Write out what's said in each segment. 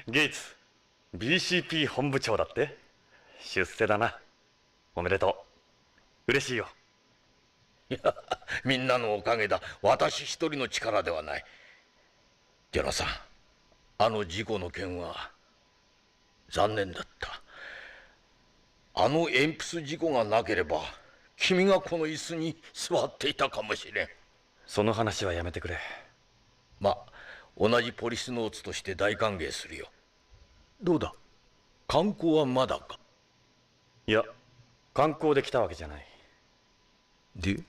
ゲイツ BCP 本部長だって。出世だな。おめでとう。嬉しいよ。いや、みんなのおかげだ。私一人の力ではない。ジョナさん、あの事故の件は残念だった。あの鉛筆事故がなければ君がこの椅子に座っていたかもしれん。その話はやめてくれ。まあ同じポリスノーツとして大歓迎するよ。どうだ、観光はまだか？いや、観光で来たわけじゃない。で、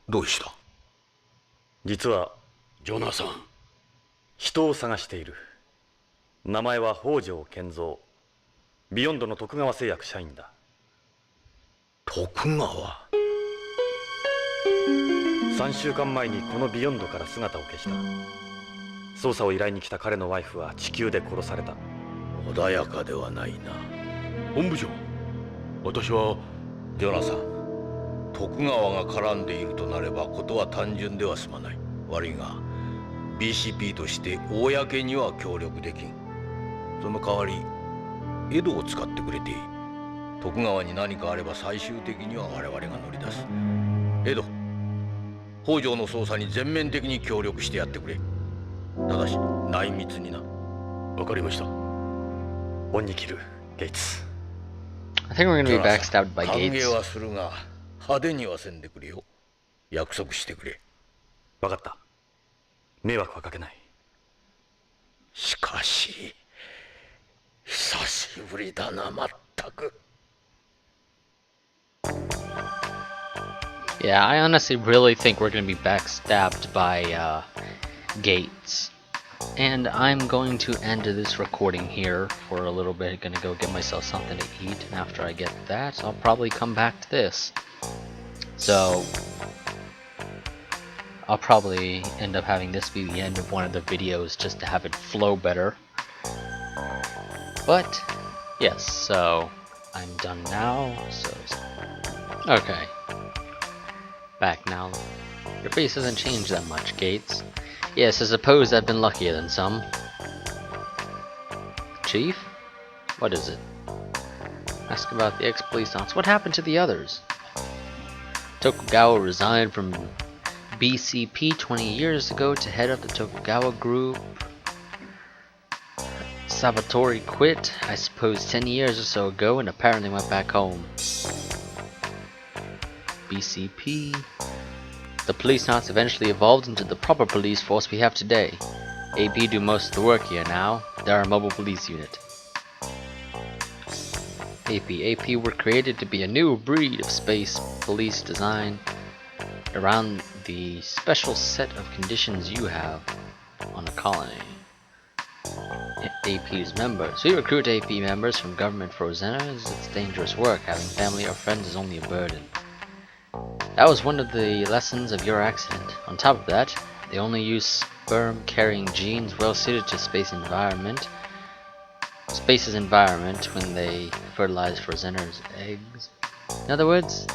どうした？実はジョナサン。人を探している。名前は北条健三。ビヨンドの徳川製薬社員だ。徳川。3週間前にこのビヨンドから姿を消した。捜査を依頼に来た彼のワイフは地球で殺された。穏やかではないな。本部長、私は。ジョナサン、徳川が絡んでいるとなればことは単純では済まない。悪いが BCP として公には協力できん。その代わり江戸を使ってくれていい。徳川に何かあれば最終的には我々が乗り出す。江戸、北条の捜査に全面的に協力してやってくれ。ただし内密にな。わかりました。恩に着る、ゲイツ。I think we're gonna be backstabbed by 歓 Gates. 迎はするが派手にはせんでくれよ。約束してくれ。分かった。迷惑はかけない。しかし久しぶりだな、まったく。Yeah, I honestly really think we're gonna be backstabbed by Gates. And I'm going to end this recording here for a little bit. Gonna go get myself something to eat, and after I get that, I'll probably come back to this. So I'll probably end up having this be the end of one of the videos just to have it flow better. But yes, so I'm done now. So okay, back now. Your face hasn't changed that much, Gates. Yes, I suppose I've been luckier than some. Chief? What is it? Ask about the ex-Policenauts. What happened to the others? Tokugawa resigned from BCP 20 years ago to head up the Tokugawa group. Sabatori quit, I suppose 10 years or so ago, and apparently went back home. BCP. The Policenauts eventually evolved into the proper police force we have today. AP do most of the work here now. They're our mobile police unit. AP were created to be a new breed of space police designed around the special set of conditions you have on a colony. AP's members. We recruit AP members from government frozeners. It's dangerous work. Having family or friends is only a burden. That was one of the lessons of your accident. On top of that, they only use sperm-carrying genes well suited to space's environment when they fertilize frozeners' eggs. In other words,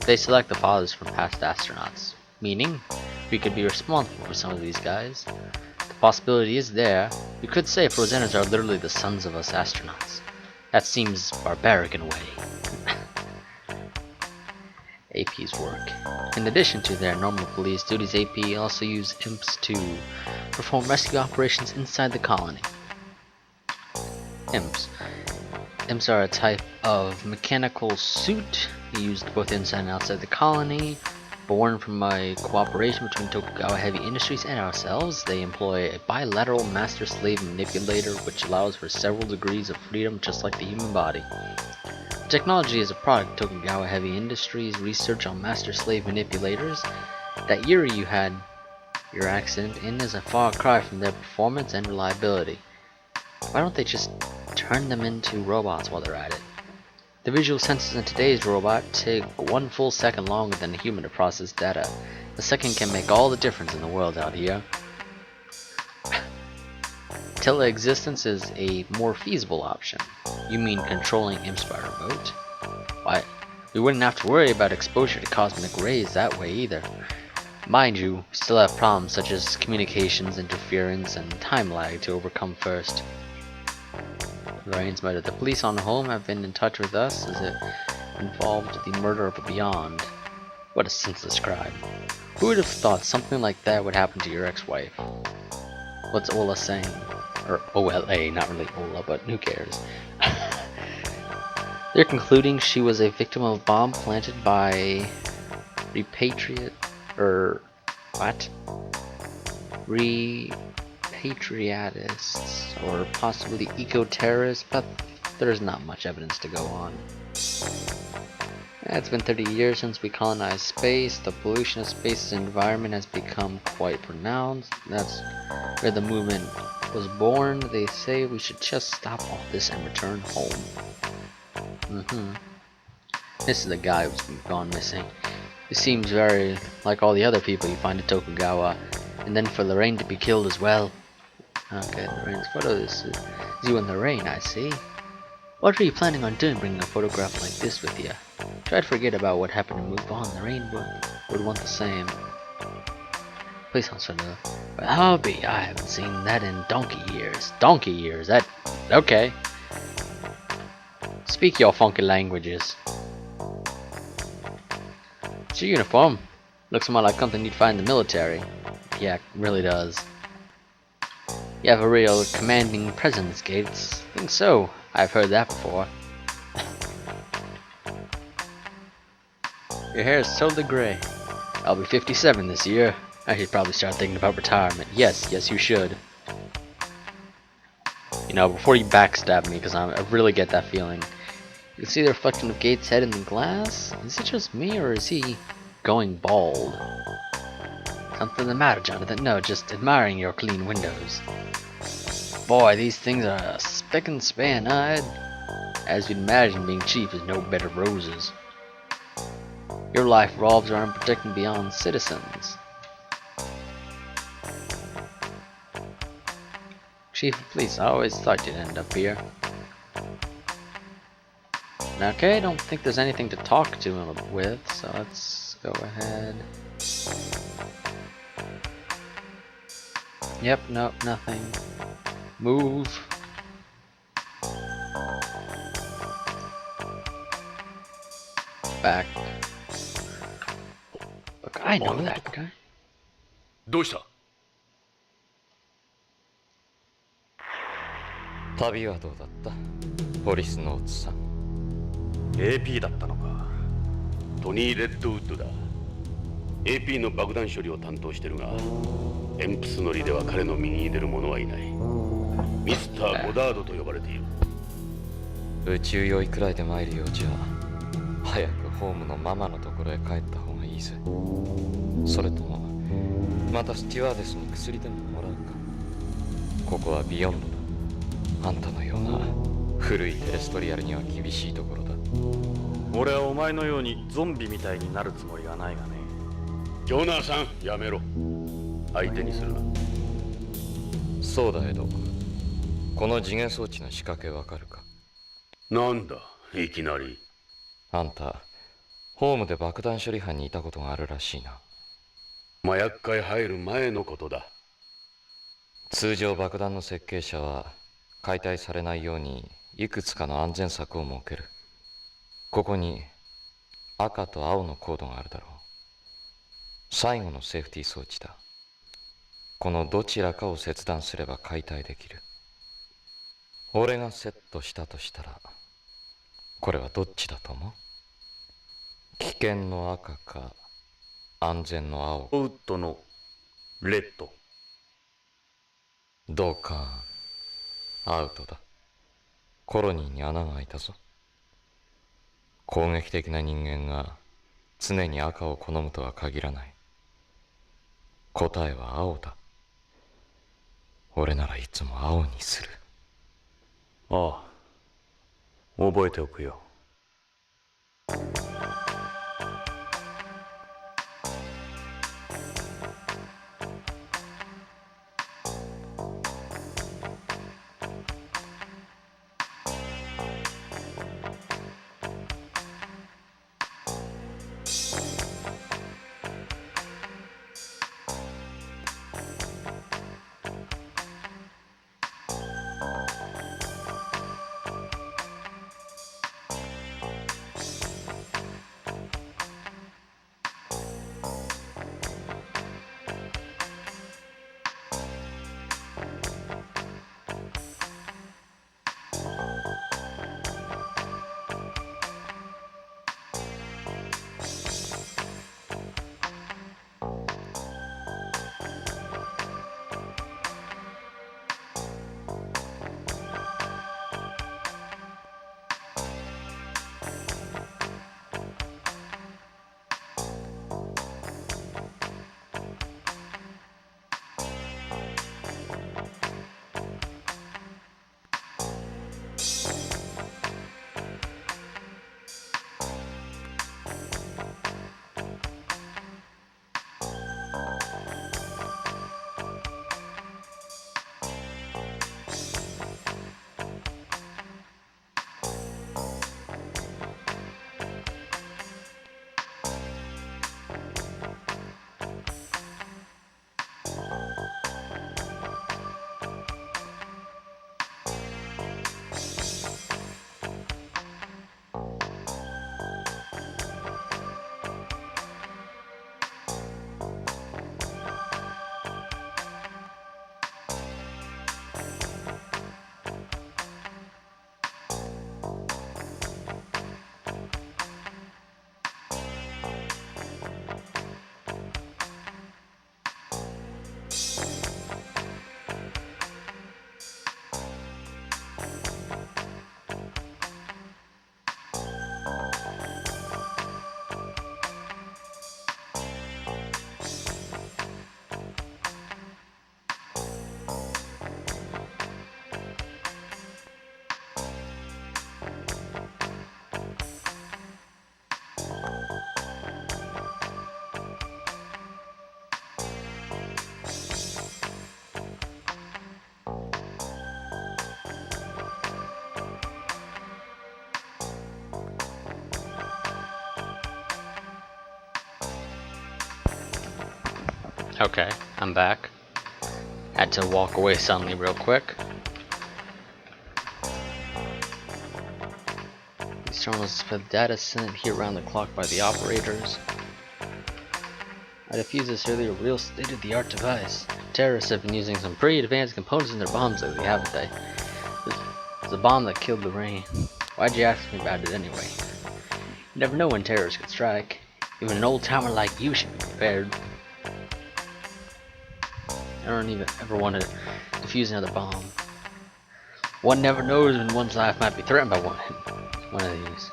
they select the fathers from past astronauts, meaning we could be responsible for some of these guys. The possibility is there. We could say frozeners are literally the sons of us astronauts. That seems barbaric in a way. AP's work. In addition to their normal police duties, AP also use imps to perform rescue operations inside the colony. Imps. Imps are a type of mechanical suit used both inside and outside the colony. Born from a cooperation between Tokugawa Heavy Industries and ourselves, they employ a bilateral master-slave manipulator which allows for several degrees of freedom just like the human body. The technology is a product of Tokugawa Heavy Industries' research on master-slave manipulators. That year you had your accident in is a far cry from their performance and reliability. Why don't they just turn them into robots while they're at it? The visual sensors in today's robot take 1 full second longer than a human to process data. A second can make all the difference in the world out here. Teleexistence is a more feasible option. You mean controlling imps by remote? Why, we wouldn't have to worry about exposure to cosmic rays that way either. Mind you, we still have problems such as communications, interference, and time lag to overcome first. Lorraine's murder. The police on home have been in touch with us as it involved the murder of a Beyond. What a senseless crime. Who would have thought something like that would happen to your ex-wife? What's Ola saying? Or OLA, not really Ola, but who cares? They're concluding she was a victim of a bomb planted by repatriate or what? Repatriatists or possibly eco-terrorists, but there's not much evidence to go on. It's been 30 years since we colonized space. The pollution of space's environment has become quite pronounced. That's where the movement was born. They say we should just stop all this and return home. This is the guy who's gone missing. He seems very like all the other people you find in Tokugawa. And then for Lorraine to be killed as well. Okay, Lorraine's photo. This is you and Lorraine, I see. What are you planning on doing bringing a photograph like this with you? Try to forget about what happened and move on. Lorraine would want the same. Please don't sort of. Hobby, I haven't seen that in donkey years. Donkey years, that. Okay. Speak your funky languages. It's your uniform. Looks more like something you'd find in the military. Yeah, it really does. You have a real commanding presence, Gates. I think so. I've heard that before. Your hair is totally gray. I'll be 57 this year. I should probably start thinking about retirement. Yes, you should. You know, before you backstab me, because I really get that feeling. You can see the reflection of Gates' head in the glass. Is it just me, or is he going bald? Something the matter, Jonathan? No, just admiring your clean windows. Boy, these things are spick and span, as you'd imagine, being chief is no bed of roses. Your life revolves around protecting Beyond citizens. Chief of Police, I always thought you'd end up here. Okay, I don't think there's anything to talk to him with, so let's go ahead. Yep, nope, nothing. Move. Back. Look, I know that guy. どうした？旅はどうだった？ポリスノーツさん。AP だったのか。トニー・レッドウッドだ。AP の爆弾処理を担当してるが、エンプス乗りでは彼の右に出る者はいない。ミスター・ゴダードと呼ばれている。宇宙酔いくらいで参るようじゃ、早くホームのママのところへ帰った方がいいぜ。それともまたスチュワーデスに薬でももらうか。ここはビヨンドだ。あんたのような古いテレストリアルには厳しいところだ。俺はお前のようにゾンビみたいになるつもりがないがね。ジョナサン、やめろ。相手にするな。そうだエド。この次元装置の仕掛けわかるか？なんだ、いきなり。あんたホームで爆弾処理班にいたことがあるらしいな。麻薬界入る前のことだ。通常爆弾の設計者は解体されないようにいくつかの安全策を設ける。ここに赤と青のコードがあるだろう。最後のセーフティー装置だ。このどちらかを切断すれば解体できる。俺がセットしたとしたらこれはどっちだと思う？危険の赤か安全の青。ウッドのレッド。どうかアウトだ。コロニーに穴が開いたぞ。攻撃的な人間が常に赤を好むとは限らない。答えは青だ。俺ならいつも青にする。ああ、覚えておくよ。Okay, I'm back. Had to walk away suddenly real quick. These terminals for the data sent here around the clock by the operators. I defused this earlier real state-of-the-art device. Terrorists have been using some pretty advanced components in their bombs lately, haven't they? It's the bomb that killed Lorraine. Why'd you ask me about it anyway? You never know when terrorists could strike. Even an old-timer like you should be prepared. I don't even ever want to defuse another bomb. One never knows when one's life might be threatened by one of these.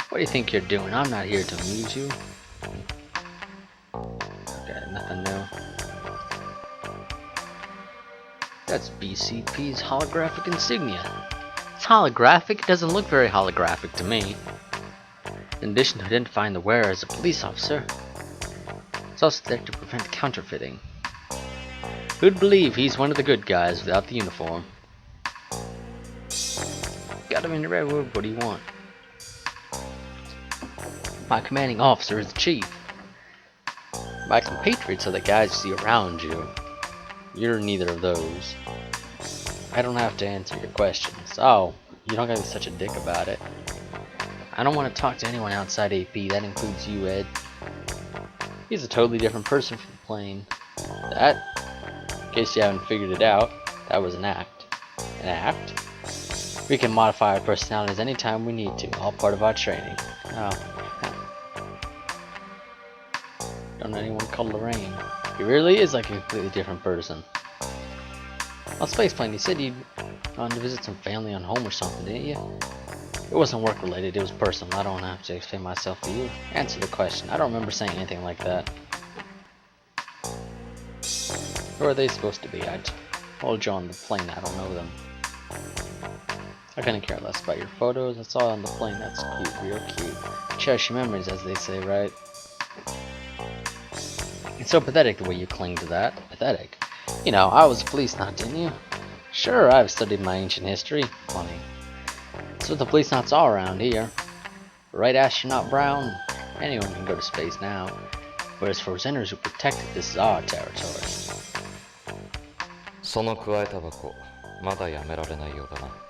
What do you think you're doing? I'm not here to amuse you. Okay, nothing new. That's BCP's holographic insignia. It's holographic? It doesn't look very holographic to me. In addition to identifying the wearer as a police officer, it's also there to prevent counterfeiting. Who'd believe he's one of the good guys without the uniform? Got him in the redwood, what do you want? My commanding officer is the chief. My compatriots are the guys you see around you. You're neither of those. I don't have to answer your questions. Oh, you don't gotta be such a dick about it. I don't want to talk to anyone outside AP, that includes you, Ed. He's a totally different person from the plane. That, in case you haven't figured it out, that was an act. An act? We can modify our personalities anytime we need to, all part of our training. Oh. Don't know anyone called Lorraine. He really is like a completely different person. On Spaceplane, you said you'd gone to visit some family on home or something, didn't you? It wasn't work related, it was personal. I don't have to explain myself to you. Answer the question. I don't remember saying anything like that. Who are they supposed to be? I told you on the plane I don't know them. I couldn't care less about your photos. That's all on the plane. That's cute, real cute. Cherish your memories, as they say, right? It's so pathetic the way you cling to that. Pathetic. You know, I was a Policenaut, didn't you? Sure, I've studied my ancient history. Funny. That's what the Policenauts are around here. Right, Astronaut Brown? Anyone can go to space now. But as for sinners who protect it, this is our territory. その加えタバコまだやめられないようだな。